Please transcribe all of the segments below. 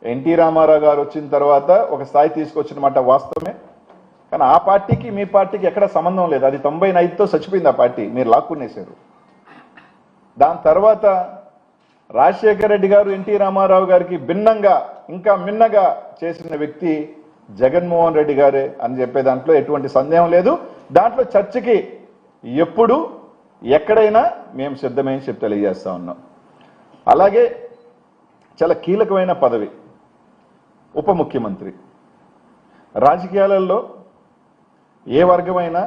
NT Ramarao గారు వచ్చిన తర్వాత ఒక స్థాయి తీసుకొచ్చినమాట వాస్తవమే. కానీ ఆ పార్టీకి మీ పార్టీకి ఎక్కడ సంబంధం లేదు. అది 95తో చచ్చిపోయింది ఆ పార్టీ, మీరు లాక్కునేశారు. దాని తర్వాత రాజశేఖర రెడ్డి గారు ఎన్టీ రామారావు గారికి భిన్నంగా ఇంకా మిన్నగా చేసిన వ్యక్తి జగన్మోహన్ రెడ్డి గారే అని చెప్పే దాంట్లో ఎటువంటి సందేహం లేదు. దాంట్లో చర్చకి ఎప్పుడు ఎక్కడైనా మేము సిద్ధమని చెప్పి తెలియజేస్తా ఉన్నాం. అలాగే చాలా కీలకమైన పదవి ఉప ముఖ్యమంత్రి. రాజకీయాలలో ఏ వర్గమైనా,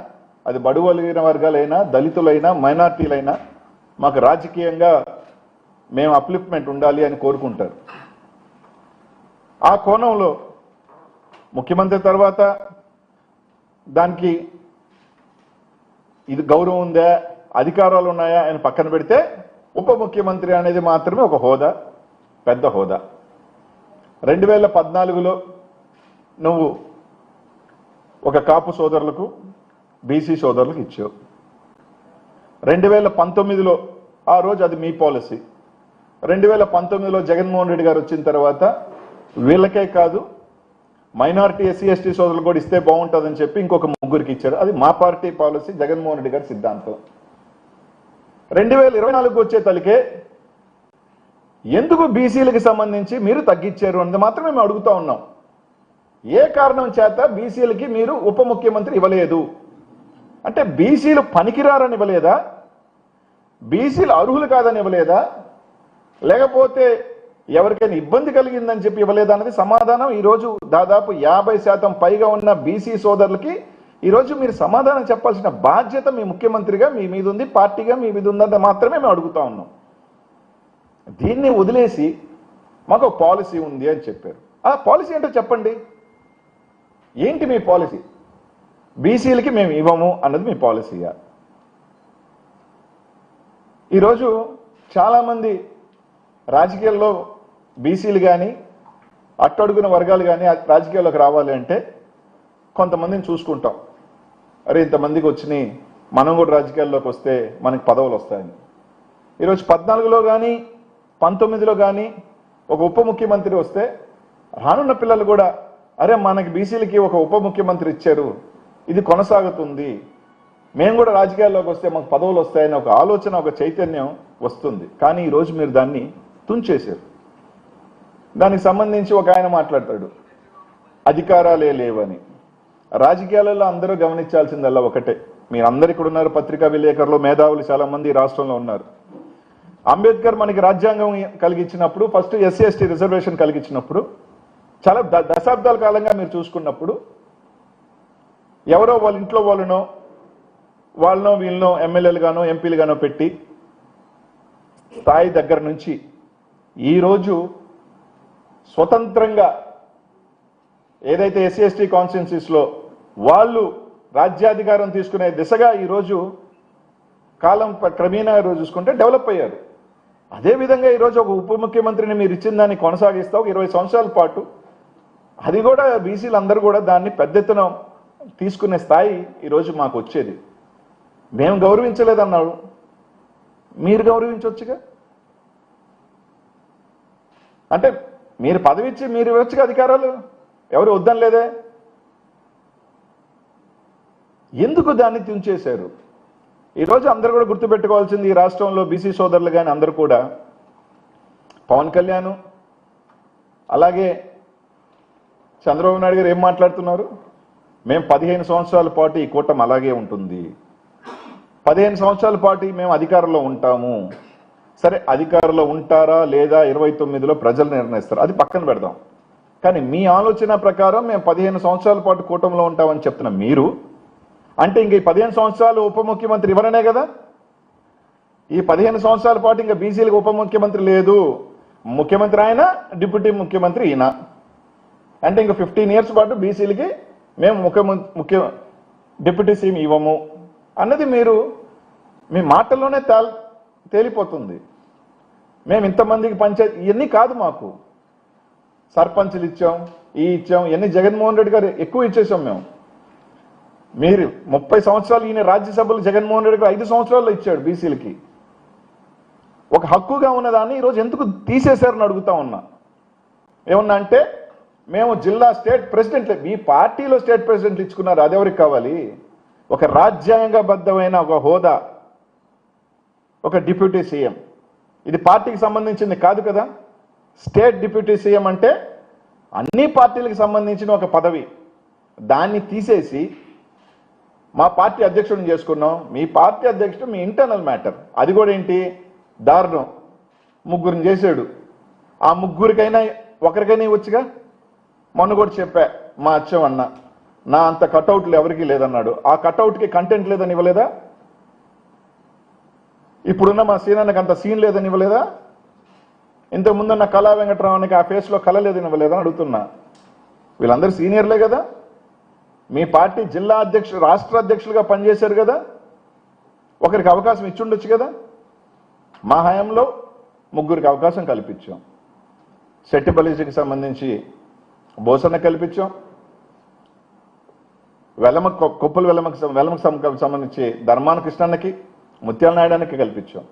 అది బడుగు వర్గాలైనా, దళితులైనా, మైనార్టీలైనా మాకు రాజకీయంగా మేము అప్లిఫ్ట్మెంట్ ఉండాలి అని కోరుకుంటారు. ఆ కోణంలో ముఖ్యమంత్రి తర్వాత దానికి ఇది గౌరవం ఉందా, అధికారాలు ఉన్నాయా అని పక్కన పెడితే ఉప ముఖ్యమంత్రి అనేది మాత్రమే ఒక హోదా, పెద్ద హోదా. 2014లో నువ్వు ఒక కాపు సోదరులకు, బీసీ సోదరులకు ఇచ్చావు. 2019లో ఆ రోజు అది మీ పాలసీ. 2019లో జగన్మోహన్ రెడ్డి గారు వచ్చిన తర్వాత వీళ్ళకే కాదు మైనారిటీ ఎస్సీ ఎస్టీ సోదరులు కూడా ఇస్తే బాగుంటుందని చెప్పి ఇంకొక ముగ్గురికి ఇచ్చారు. అది మా పార్టీ పాలసీ, జగన్మోహన్ రెడ్డి గారి సిద్ధాంతం. 2024 వచ్చే తలికే ఎందుకు బీసీలకు సంబంధించి మీరు తగ్గించారు అన్నది మాత్రమే మేము అడుగుతా ఉన్నాం. ఏ కారణం చేత బీసీలకి మీరు ఉప ముఖ్యమంత్రి ఇవ్వలేదు? అంటే బీసీలు పనికిరారని ఇవ్వలేదా? బీసీలు అర్హులు కాదని ఇవ్వలేదా? లేకపోతే ఎవరికైనా ఇబ్బంది కలిగిందని చెప్పి ఇవ్వలేదా అన్నది సమాధానం ఈరోజు దాదాపు 50% పైగా ఉన్న బీసీ సోదరులకి ఈరోజు మీరు సమాధానం చెప్పాల్సిన బాధ్యత మీ ముఖ్యమంత్రిగా మీ మీద ఉంది, పార్టీగా మీ మీద ఉందంటే మాత్రమే మేము అడుగుతా ఉన్నాం. దీన్ని వదిలేసి మాకు పాలసీ ఉంది అని చెప్పారు. ఆ పాలసీ ఏంటో చెప్పండి. ఏంటి మీ పాలసీ? బీసీలకి మేము ఇవ్వము అన్నది మీ పాలసీయా? ఈరోజు చాలామంది రాజకీయాల్లో బీసీలు కానీ అట్టడుగున వర్గాలు కానీ రాజకీయాల్లోకి రావాలి అంటే కొంతమందిని చూసుకుంటాం. అరే ఇంతమందికి వచ్చినాయి, మనం కూడా రాజకీయాల్లోకి వస్తే మనకి పదవులు వస్తాయని. ఈరోజు 14లో కానీ 19లో కానీ ఒక ఉప ముఖ్యమంత్రి వస్తే రానున్న పిల్లలు కూడా అరే మనకి బీసీలకి ఒక ఉప ముఖ్యమంత్రి ఇచ్చారు, ఇది కొనసాగుతుంది, మేము కూడా రాజకీయాల్లోకి వస్తే మాకు పదవులు వస్తాయని ఒక ఆలోచన, ఒక చైతన్యం వస్తుంది. కానీ ఈరోజు మీరు దాన్ని తుంచేశారు. దానికి సంబంధించి ఒక ఆయన మాట్లాడతాడు అధికారాలే లేవని. రాజకీయాలలో అందరూ గమనించాల్సిందల్లా ఒకటే, మీరందరూ ఇక్కడ ఉన్నారు, పత్రికా విలేకరులు, మేధావులు చాలా మంది రాష్ట్రంలో ఉన్నారు. అంబేద్కర్ మనకి రాజ్యాంగం కలిగించినప్పుడు, ఫస్ట్ ఎస్సీ ఎస్టీ రిజర్వేషన్ కలిగించినప్పుడు, చాలా దశాబ్దాల కాలంగా మీరు చూసుకున్నప్పుడు ఎవరో వాళ్ళ ఇంట్లో వాళ్ళనో వీళ్ళనో ఎమ్మెల్యేలు గానో ఎంపీలు గానో పెట్టి స్థాయి దగ్గర నుంచి ఈరోజు స్వతంత్రంగా ఏదైతే ఎస్సీ ఎస్టీ కాన్స్టిట్యున్సీస్లో వాళ్ళు రాజ్యాధికారం తీసుకునే దిశగా ఈరోజు కాలం క్రమేణా ఈరోజు చూసుకుంటే డెవలప్ అయ్యారు. అదేవిధంగా ఈరోజు ఒక ఉప ముఖ్యమంత్రిని మీరు ఇచ్చిన దాన్ని కొనసాగిస్తా ఒక 20 సంవత్సరాల పాటు అది కూడా బీసీలు అందరూ కూడా దాన్ని పెద్ద ఎత్తున తీసుకునే స్థాయి ఈరోజు మాకు వచ్చేది. మేము గౌరవించలేదన్నాడు, మీరు గౌరవించవచ్చుగా. అంటే మీరు పదవి ఇచ్చి మీరు ఇవ్వచ్చుగా అధికారాలు, ఎవరు వద్దని లేదే. ఎందుకు దాన్ని తుంచేశారు? ఈరోజు అందరూ కూడా గుర్తుపెట్టుకోవాల్సింది, ఈ రాష్ట్రంలో బీసీ సోదరులు కానీ అందరూ కూడా పవన్ కళ్యాణ్ అలాగే చంద్రబాబు నాయుడు గారు ఏం మాట్లాడుతున్నారు? మేము 15 సంవత్సరాల పాటు ఈ కూటమి అలాగే ఉంటుంది, 15 సంవత్సరాల పాటు మేము అధికారంలో ఉంటాము. సరే అధికారంలో ఉంటారా లేదా 29లో ప్రజలు నిర్ణయిస్తారు, అది పక్కన పెడదాం. కానీ మీ ఆలోచన ప్రకారం మేము 15 సంవత్సరాల పాటు కూటమిలో ఉంటామని చెప్తున్న మీరు అంటే ఇంక ఈ 15 సంవత్సరాలు ఉప ముఖ్యమంత్రి ఇవ్వరనే కదా. ఈ 15 సంవత్సరాల పాటు ఇంకా బీసీలకు ఉప ముఖ్యమంత్రి లేదు, ముఖ్యమంత్రి ఆయన, డిప్యూటీ ముఖ్యమంత్రి ఈయన. అంటే ఇంక 15 ఇయర్స్ పాటు బీసీలకి మేము డిప్యూటీ సీఎం ఇవ్వము అన్నది మీరు మీ మాటల్లోనే తేలిపోతుంది. మేము ఇంతమందికి పంచాయతీ ఇవన్నీ కాదు, మాకు సర్పంచ్లు ఇచ్చాం, ఇచ్చాం, ఇవన్నీ జగన్మోహన్ రెడ్డి గారు ఎక్కువ ఇచ్చేసాం. మీరు 30 సంవత్సరాలు ఈయన రాజ్యసభలో జగన్మోహన్ రెడ్డి గారు 5 సంవత్సరాల్లో ఇచ్చాడు బీసీలకి. ఒక హక్కుగా ఉన్నదాన్ని ఈరోజు ఎందుకు తీసేశారని అడుగుతా ఉన్నా. ఏమన్నా అంటే మేము జిల్లా స్టేట్ ప్రెసిడెంట్లు, మీ పార్టీలో స్టేట్ ప్రెసిడెంట్లు ఇచ్చుకున్నారు, అదెవరికి కావాలి? ఒక రాజ్యాంగబద్ధమైన ఒక హోదా, ఒక డిప్యూటీ సీఎం, ఇది పార్టీకి సంబంధించింది కాదు కదా. స్టేట్ డిప్యూటీ సీఎం అంటే అన్ని పార్టీలకు సంబంధించిన ఒక పదవి. దాన్ని తీసేసి మా పార్టీ అధ్యక్షుడిని చేసుకున్నాం. మీ పార్టీ అధ్యక్షుడు మీ ఇంటర్నల్ మ్యాటర్. అది కూడా ఏంటి దారుణం, ముగ్గురిని చేశాడు. ఆ ముగ్గురికైనా ఒకరికైనా ఇవ్వచ్చుగా. మొన్న కూడా చెప్పా, మా అచ్చం అన్న నా అంత కటౌట్లు ఎవరికీ లేదన్నాడు. ఆ కటౌట్కి కంటెంట్ లేదని ఇవ్వలేదా? ఇప్పుడున్న మా సీనానికి అంత సీన్ లేదని ఇవ్వలేదా? ఇంతకుముందున్న కళా వెంకటరావునికి ఆ ఫేస్లో కళ లేదని ఇవ్వలేదని అడుగుతున్నా. వీళ్ళందరూ సీనియర్లే కదా. మీ పార్టీ జిల్లా అధ్యక్షులు, రాష్ట్ర అధ్యక్షులుగా పనిచేశారు కదా. ఒకరికి అవకాశం ఇచ్చుండొచ్చు కదా. మా హయాంలో ముగ్గురికి అవకాశం కల్పించాం. సెట్టిపల్లికి సంబంధించి బోసన్న కల్పించాం, కొప్పుల వెల్లమకు సంబంధించి ధర్మాన కృష్ణన్నకి, ముత్యాల నాయుడానికి కల్పించాం.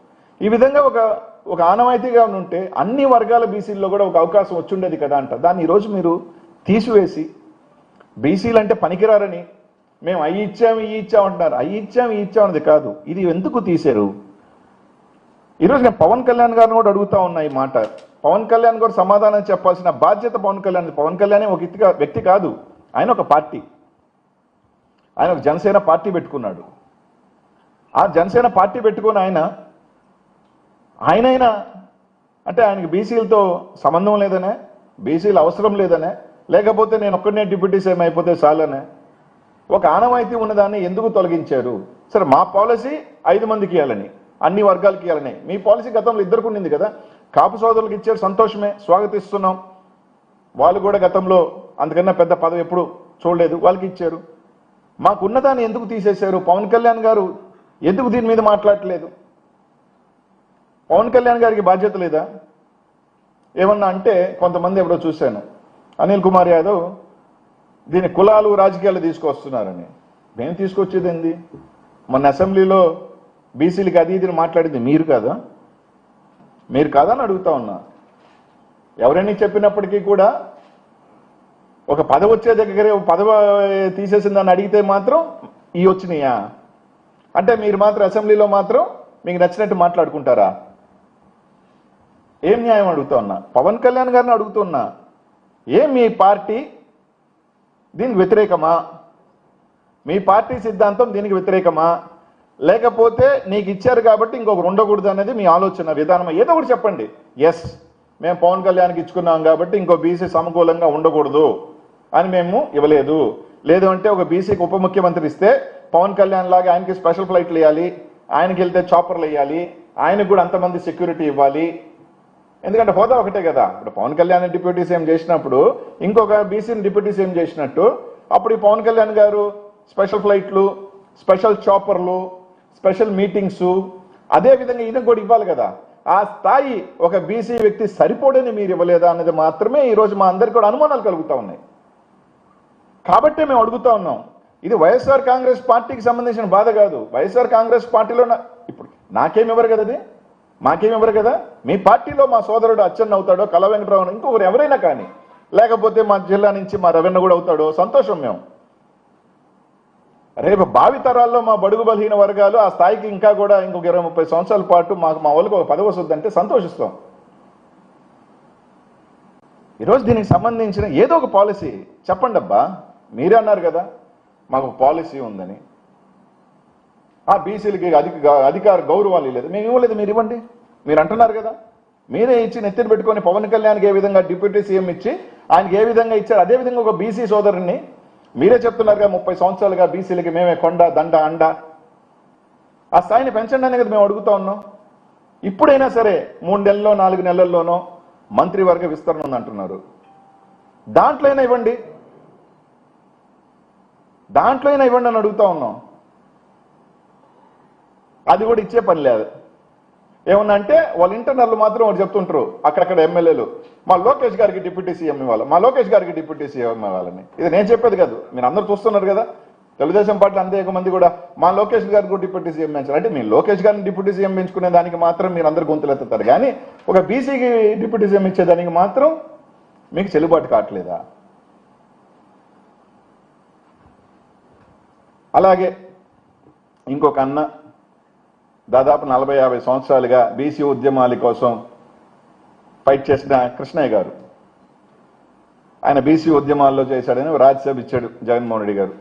ఈ విధంగా ఒక ఆనవాయితీగా ఉంటే అన్ని వర్గాల బీసీల్లో కూడా ఒక అవకాశం వచ్చుండేది కదా అంట. దాన్ని ఈరోజు మీరు తీసివేసి బీసీలు అంటే పనికిరారని మేము అవి ఇచ్చాము ఈ ఇచ్చామంటున్నారు. అవి ఇచ్చాము ఈ ఇచ్చామన్నది కాదు. ఇది ఎందుకు తీశారు? ఈరోజు నేను పవన్ కళ్యాణ్ గారిని కూడా అడుగుతా ఉన్నా ఈ మాట. పవన్ కళ్యాణ్ గారు సమాధానం చెప్పాల్సిన బాధ్యత పవన్ కళ్యాణ్. పవన్ కళ్యాణ్ ఒక వ్యక్తి కాదు, ఆయన ఒక పార్టీ. ఆయన ఒక జనసేన పార్టీ పెట్టుకున్నాడు. ఆ జనసేన పార్టీ పెట్టుకుని ఆయనైనా అంటే ఆయనకి బీసీలతో సంబంధం లేదనే, బీసీలు అవసరం లేదనే, లేకపోతే నేను ఒక్కడనే డిప్యూటీ సీఎం అయిపోతే చాలనే ఒక ఆనవాయితీ ఉన్నదాన్ని ఎందుకు తొలగించారు? సరే, మా పాలసీ 5 మందికి ఇవ్వాలని, అన్ని వర్గాలకి ఇవ్వాలని. మీ పాలసీ గతంలో ఇద్దరికి ఉండింది కదా. కాపు సోదరులకు ఇచ్చారు, సంతోషమే, స్వాగతిస్తున్నాం. వాళ్ళు కూడా గతంలో అంతకన్నా పెద్ద పదవి ఎప్పుడు చూడలేదు, వాళ్ళకి ఇచ్చారు. మాకున్నదాన్ని ఎందుకు తీసేశారు? పవన్ కళ్యాణ్ గారు ఎందుకు దీని మీద మాట్లాడట్లేదు? పవన్ కళ్యాణ్ గారికి బాధ్యత లేదా? ఏమన్నా అంటే కొంతమంది ఎవరో చూశాను, అనిల్ కుమార్ యాదవ్ దీని కులాలు రాజకీయాలు తీసుకొస్తున్నారని. మేము తీసుకొచ్చేది ఏంది? మొన్న అసెంబ్లీలో బీసీలకి అది ఇది మాట్లాడింది మీరు కాదా? మీరు కాదా అని అడుగుతా ఉన్నా. ఎవరైనా చెప్పినప్పటికీ కూడా ఒక పదవి వచ్చే దగ్గరే పదవి తీసేసిన దాన్ని అడిగితే మాత్రం ఈ వచ్చినాయా అంటే మీరు మాత్రం అసెంబ్లీలో మాత్రం మీకు నచ్చినట్టు మాట్లాడుకుంటారా? ఏం న్యాయం అడుగుతా ఉన్నా. పవన్ కళ్యాణ్ గారిని అడుగుతున్నా, ఏం మీ పార్టీ దీనికి వ్యతిరేకమా? మీ పార్టీ సిద్ధాంతం దీనికి వ్యతిరేకమా? లేకపోతే నీకు ఇచ్చారు కాబట్టి ఇంకొకరు ఉండకూడదు అనేది మీ ఆలోచన విధానం? ఏదో ఒకటి చెప్పండి. ఎస్, మేము పవన్ కళ్యాణ్కి ఇచ్చుకున్నాం కాబట్టి ఇంకో బీసీ సమకూలంగా ఉండకూడదు అని మేము ఇవ్వలేదు. లేదు అంటే ఒక బీసీకి ఉప ముఖ్యమంత్రి ఇస్తే పవన్ కళ్యాణ్ లాగా ఆయనకి స్పెషల్ ఫ్లైట్లు వేయాలి, ఆయనకి వెళ్తే చాపర్లు వేయాలి, ఆయనకు కూడా అంతమంది సెక్యూరిటీ ఇవ్వాలి. ఎందుకంటే హోదా ఒకటే కదా. ఇప్పుడు పవన్ కళ్యాణ్ డిప్యూటీ సీఎం చేసినప్పుడు ఇంకొక బీసీని డిప్యూటీ సీఎం చేసినట్టు అప్పుడు ఈ పవన్ కళ్యాణ్ గారు స్పెషల్ ఫ్లైట్లు, స్పెషల్ చాపర్లు, స్పెషల్ మీటింగ్స్ అదే విధంగా ఈయనకు కూడా ఇవ్వాలి కదా. ఆ స్థాయి ఒక బీసీ వ్యక్తి సరిపోడని మీరు ఇవ్వలేదా అనేది మాత్రమే ఈరోజు మా అందరికీ కూడా అనుమానాలు కలుగుతూ ఉన్నాయి. కాబట్టి మేము అడుగుతా ఉన్నాం. ఇది వైఎస్ఆర్ కాంగ్రెస్ పార్టీకి సంబంధించిన బాధ కాదు. వైఎస్ఆర్ కాంగ్రెస్ పార్టీలో ఇప్పుడు నాకేమివ్వరు కదా, అది మాకేమివ్వరు కదా. మీ పార్టీలో మా సోదరుడు అచ్చెన్న అవుతాడో, కళా వెంకటరావు, ఇంకొకరు ఎవరైనా కానీ, లేకపోతే మా జిల్లా నుంచి మా రవీణ కూడా అవుతాడో సంతోషం. మేము రేపు భావితరాల్లో మా బడుగు బలహీన వర్గాలు ఆ స్థాయికి ఇంకా కూడా ఇంకొక 20-30 సంవత్సరాల పాటు మా వాళ్ళకి ఒక పదవి వస్తుందంటే సంతోషిస్తాం. ఈరోజు దీనికి సంబంధించిన ఏదో ఒక పాలసీ చెప్పండి అబ్బా. మీరే అన్నారు కదా మాకు పాలసీ ఉందని. ఆ బీసీలకి అధికార గౌరవాలు లేదు, మేము ఇవ్వలేదు, మీరు ఇవ్వండి. మీరు అంటున్నారు కదా, మీరే ఇచ్చి నెత్తిన పెట్టుకొని పవన్ కళ్యాణ్కి ఏ విధంగా డిప్యూటీ సీఎం ఇచ్చి ఆయనకి ఏ విధంగా ఇచ్చారు, అదేవిధంగా ఒక బీసీ సోదరుని మీరే చెప్తున్నారుగా 30 సంవత్సరాలుగా బీసీలకి మేమే కొండ దండ అండ. ఆ స్థాయిని పెంచండి అనేది మేము అడుగుతా ఉన్నాం. ఇప్పుడైనా సరే 3 నెలల్లో 4 నెలల్లోనో మంత్రివర్గ విస్తరణ ఉందంటున్నారు. దాంట్లో అయినా ఇవ్వండి అని అడుగుతా ఉన్నాం. అది కూడా ఇచ్చే పని లేదు. ఏమన్నా అంటే వాళ్ళ ఇంటర్నల్ మాత్రం ఒకటి చెప్తుంటారు, అక్కడక్కడ ఎమ్మెల్యేలు మా లోకేష్ గారికి డిప్యూటీ సీఎం ఇవ్వాలి, మా లోకేష్ గారికి డిప్యూటీ సీఎం ఇవ్వాలని. ఇది నేను చెప్పేది కాదు, మీరు అందరూ చూస్తున్నారు కదా. తెలుగుదేశం పార్టీ అనేక మంది కూడా మా లోకేష్ గారికి కూడా డిప్యూటీ సీఎం పెంచారు అంటే మీ లోకేష్ గారిని డిప్యూటీ సీఎం పెంచుకునే దానికి మాత్రం మీరు అందరు గొంతులు ఎత్తుతారు, కానీ ఒక బీసీకి డిప్యూటీ సీఎం ఇచ్చేదానికి మాత్రం మీకు చెల్లుబాటు కావట్లేదా? అలాగే ఇంకొక అన్న దాదాపు 40-50 సంవత్సరాలుగా బీసీ ఉద్యమాల కోసం ఫైట్ చేసిన కృష్ణయ్య గారు, ఆయన బీసీ ఉద్యమాల్లో చేశాడని రాజ్యసభ ఇచ్చాడు జగన్మోహన్ రెడ్డి గారు.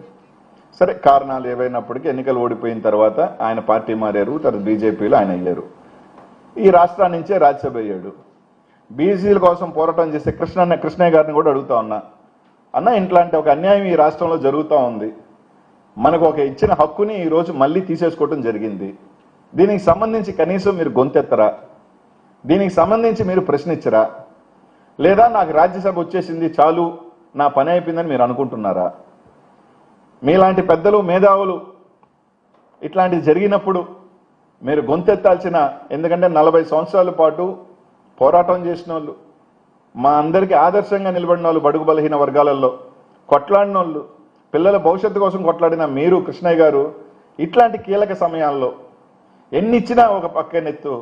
సరే, కారణాలు ఏవైనప్పటికీ ఎన్నికలు ఓడిపోయిన తర్వాత ఆయన పార్టీ మారారు, తర్వాత బీజేపీలో ఆయన అయ్యారు. ఈ రాష్ట్రాల నుంచే రాజ్యసభ అయ్యాడు. బీసీల కోసం పోరాటం చేసే కృష్ణయ్య గారిని కూడా అడుగుతా ఉన్నా, అన్న ఇట్లాంటి ఒక అన్యాయం ఈ రాష్ట్రంలో జరుగుతూ ఉంది, మనకు ఒక ఇచ్చిన హక్కుని ఈరోజు మళ్ళీ తీసేసుకోవడం జరిగింది, దీనికి సంబంధించి కనీసం మీరు గొంతెత్తరా? దీనికి సంబంధించి మీరు ప్రశ్నించరా? లేదా నాకు రాజ్యసభ వచ్చేసింది చాలు, నా పని అయిపోయిందని మీరు అనుకుంటున్నారా? మీలాంటి పెద్దలు మేధావులు ఇట్లాంటిది జరిగినప్పుడు మీరు గొంతెత్తాల్సిన, ఎందుకంటే 40 సంవత్సరాల పాటు పోరాటం చేసిన వాళ్ళు, మా అందరికీ ఆదర్శంగా నిలబడిన వాళ్ళు, బడుగు బలహీన వర్గాలలో కొట్లాడిన వాళ్ళు, పిల్లల భవిష్యత్తు కోసం కొట్లాడిన మీరు కృష్ణయ్య గారు ఇట్లాంటి కీలక సమయాల్లో ఎన్ని ఇచ్చినా ఒక పక్కనెత్తు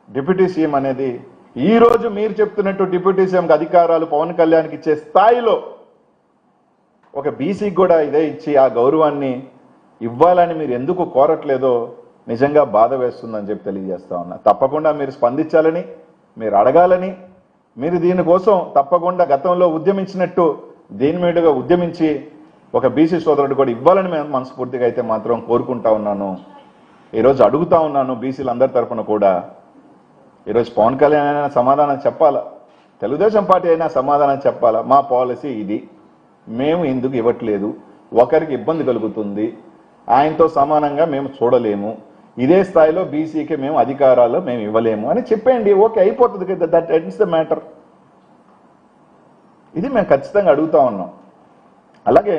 డిప్యూటీ సీఎం అనేది, ఈ రోజు మీరు చెప్తున్నట్టు డిప్యూటీ సీఎంకి అధికారాలు పవన్ కళ్యాణ్కి ఇచ్చే స్థాయిలో ఒక బీసీకి కూడా ఇదే ఇచ్చి ఆ గౌరవాన్ని ఇవ్వాలని మీరు ఎందుకు కోరట్లేదో నిజంగా బాధ వేస్తుందని చెప్పి తెలియజేస్తా ఉన్నా. తప్పకుండా మీరు స్పందించాలని, మీరు అడగాలని, మీరు దీనికోసం తప్పకుండా గతంలో ఉద్యమించినట్టు దీని మీదుగా ఉద్యమించి ఒక బీసీ సోదరుడు కూడా ఇవ్వాలని మేము మనస్ఫూర్తిగా అయితే మాత్రం కోరుకుంటా ఉన్నాను. ఈరోజు అడుగుతా ఉన్నాను బీసీలందరి తరఫున కూడా. ఈరోజు పవన్ కళ్యాణ్ అయినా సమాధానం చెప్పాలా, తెలుగుదేశం పార్టీ అయినా సమాధానం చెప్పాలా. మా పాలసీ ఇది, మేము ఎందుకు ఇవ్వట్లేదు, ఒకరికి ఇబ్బంది కలుగుతుంది, ఆయనతో సమానంగా మేము చూడలేము, ఇదే స్థాయిలో బీసీకి మేము అధికారాలు మేము ఇవ్వలేము అని చెప్పండి. ఓకే, అయిపోతుంది కదా, దట్ ఎండ్స్ ద మ్యాటర్. ఇది మేము ఖచ్చితంగా అడుగుతా ఉన్నాం. అలాగే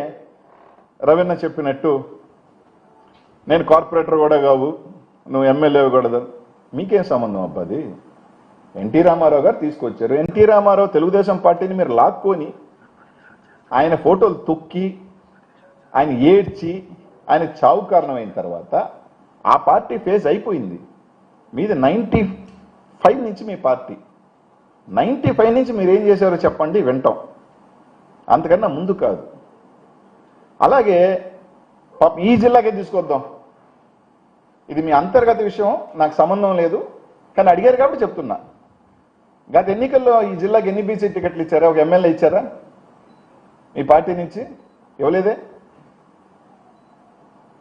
రవీణ చెప్పినట్టు, నేను కార్పొరేటర్ కూడా కావు, నువ్వు ఎమ్మెల్యే కూడా, మీకేం సంబంధం అబ్బాది? ఎన్టీ రామారావు గారు తీసుకొచ్చారు. ఎన్టీ రామారావు తెలుగుదేశం పార్టీని మీరు లాక్కొని ఆయన ఫోటోలు తొక్కి ఆయన ఏడ్చి ఆయన చావు కారణమైన తర్వాత ఆ పార్టీ ఫేజ్ అయిపోయింది. మీది 95 నుంచి మీ పార్టీ, 95 నుంచి మీరు ఏం చేశారో చెప్పండి, వింటాం, అంతకన్నా ముందు కాదు. అలాగే ఈ జిల్లాకే తీసుకొద్దాం, ఇది మీ అంతర్గత విషయం, నాకు సంబంధం లేదు, కానీ అడిగారు కాబట్టి చెప్తున్నా. గత ఎన్నికల్లో ఈ జిల్లాకి ఎన్ని బీసీ టికెట్లు ఇచ్చారా? ఒక ఎమ్మెల్యే ఇచ్చారా మీ పార్టీ నుంచి? ఇవ్వలేదే.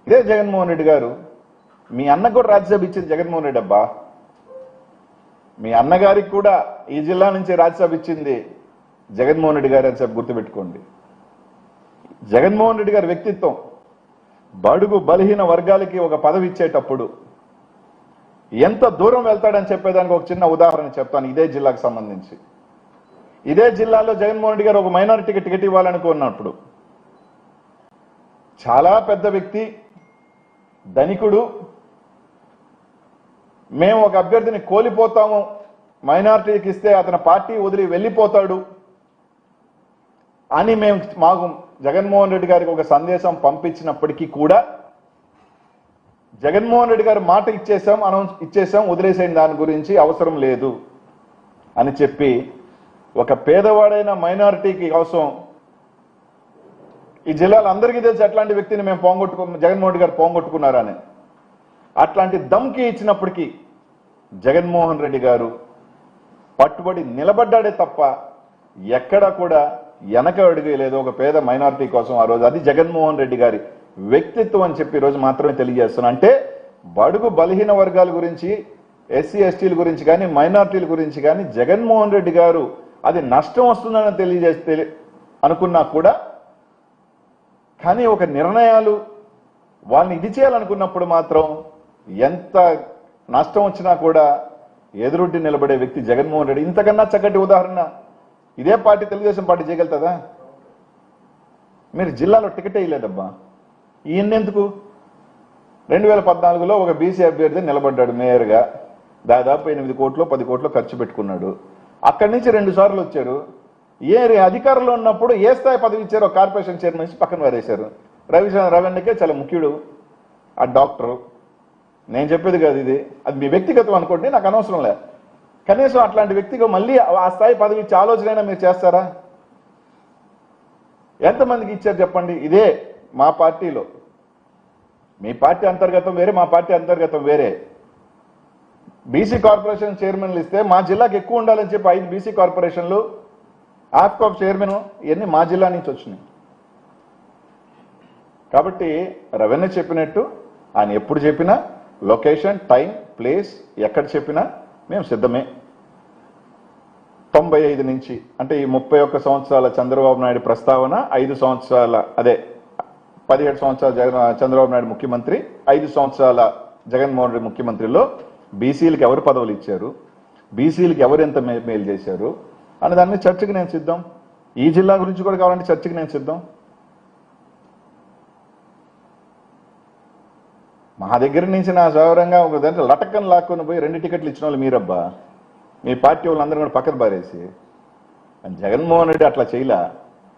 ఇదే జగన్మోహన్ రెడ్డి గారు, మీ అన్నకు కూడా రాజ్యసభ ఇచ్చింది జగన్మోహన్ రెడ్డి అబ్బా. మీ అన్నగారికి కూడా ఈ జిల్లా నుంచి రాజ్యసభ ఇచ్చింది జగన్మోహన్ రెడ్డి గారు అని చెప్పి గుర్తుపెట్టుకోండి. జగన్మోహన్ రెడ్డి గారి వ్యక్తిత్వం, బడుగు బలహీన వర్గాలకి ఒక పదవి ఇచ్చేటప్పుడు ఎంత దూరం వెళ్తాడని చెప్పేదానికి ఒక చిన్న ఉదాహరణ చెప్తాను. ఇదే జిల్లాకు సంబంధించి, ఇదే జిల్లాలో జగన్మోహన్ రెడ్డి గారు ఒక మైనారిటీకి టికెట్ ఇవ్వాలనుకున్నప్పుడు, చాలా పెద్ద వ్యక్తి, ధనికుడు, మేము ఒక అభ్యర్థిని కోల్పోతాము, మైనారిటీకి ఇస్తే అతని పార్టీ వదిలి వెళ్ళిపోతాడు అని మాకు జగన్మోహన్ రెడ్డి గారికి ఒక సందేశం పంపించినప్పటికీ కూడా జగన్మోహన్ రెడ్డి గారు మాట ఇచ్చేసాం వదిలేసేయండి, దాని గురించి అవసరం లేదు అని చెప్పి ఒక పేదవాడైన మైనారిటీకి కోసం, ఈ జిల్లాలో అందరికీ తెలిసి అట్లాంటి వ్యక్తిని మేము జగన్మోహన్ రెడ్డి గారు పోగొట్టుకున్నారని, అట్లాంటి దమ్కి ఇచ్చినప్పటికీ జగన్మోహన్ రెడ్డి గారు పట్టుబడి నిలబడ్డాడే తప్ప ఎక్కడా కూడా వెనక అడుగలేదు ఒక పేద మైనారిటీ కోసం ఆ రోజు. అది జగన్మోహన్ రెడ్డి గారి వ్యక్తిత్వం అని చెప్పి ఈరోజు మాత్రమే తెలియజేస్తున్నా. అంటే బడుగు బలహీన వర్గాల గురించి, ఎస్సీ ఎస్టీల గురించి కానీ, మైనారిటీల గురించి కానీ జగన్మోహన్ రెడ్డి గారు అది నష్టం వస్తుందని తెలియజేస్తే అనుకున్నా కూడా, కానీ ఒక నిర్ణయాలు వాళ్ళని ఇది చేయాలనుకున్నప్పుడు మాత్రం ఎంత నష్టం వచ్చినా కూడా ఎదురుడ్డి నిలబడే వ్యక్తి జగన్మోహన్ రెడ్డి. ఇంతకన్నా చక్కటి ఉదాహరణ ఇదే పార్టీ, తెలుగుదేశం పార్టీ చేయగలుగుతుందా? మీరు జిల్లాలో టికెట్ వేయలేదబ్బా, ఈయనెందుకు? 2014లో ఒక బీసీ అభ్యర్థి నిలబడ్డాడు మేయర్గా, దాదాపు 8 కోట్లు 10 కోట్లు ఖర్చు పెట్టుకున్నాడు. అక్కడి నుంచి 2 సార్లు వచ్చారు. అధికారంలో ఉన్నప్పుడు ఏ స్థాయి పదవి ఇచ్చారో కార్పొరేషన్ చైర్మన్ నుంచి పక్కన వారేశారు. రవీణకే చాలా ముఖ్యుడు ఆ డాక్టరు. నేను చెప్పేది కాదు ఇది, అది మీ వ్యక్తిగతం అనుకోండి, నాకు అనవసరం లేదు. కనీసం అట్లాంటి వ్యక్తిగా మళ్ళీ ఆ స్థాయి పదవి ఇచ్చే ఆలోచన మీరు చేస్తారా? ఎంతమందికి ఇచ్చారు చెప్పండి? ఇదే మా పార్టీలో, మీ పార్టీ అంతర్గతం వేరే, మా పార్టీ అంతర్గతం వేరే. బీసీ కార్పొరేషన్ చైర్మన్లు ఇస్తే మా జిల్లాకి ఎక్కువ ఉండాలని చెప్పి 5 బీసీ కార్పొరేషన్లు, ఆఫ్కాప్ చైర్మన్ ఇవన్నీ మా జిల్లా నుంచి వచ్చినాయి. కాబట్టి రవీణ చెప్పినట్టు ఆయన ఎప్పుడు చెప్పినా లొకేషన్, టైం, ప్లేస్ ఎక్కడ చెప్పినా మేము సిద్ధమే. 95 నుంచి అంటే ఈ 31 సంవత్సరాల చంద్రబాబు నాయుడు ప్రస్తావన, 5 సంవత్సరాల 17 సంవత్సరాల చంద్రబాబు నాయుడు ముఖ్యమంత్రి, 5 సంవత్సరాల జగన్మోహన్ రెడ్డి ముఖ్యమంత్రిలో బీసీలకు ఎవరు పదవులు ఇచ్చారు, బీసీలకు ఎవరు ఎంత మేలు చేశారు అనే దాన్ని చర్చకి నేను సిద్ధం. ఈ జిల్లా గురించి కూడా కావాలంటే చర్చకి నేను సిద్ధం. మా దగ్గర నుంచి నా సౌరంగా ఒక దాంట్లో లటకన్ లాక్కొని పోయి 2 టికెట్లు ఇచ్చిన వాళ్ళు మీరబ్బా. మీ పార్టీ వాళ్ళందరూ కూడా పక్కన పారేసి, జగన్మోహన్ రెడ్డి అట్లా చేయలే.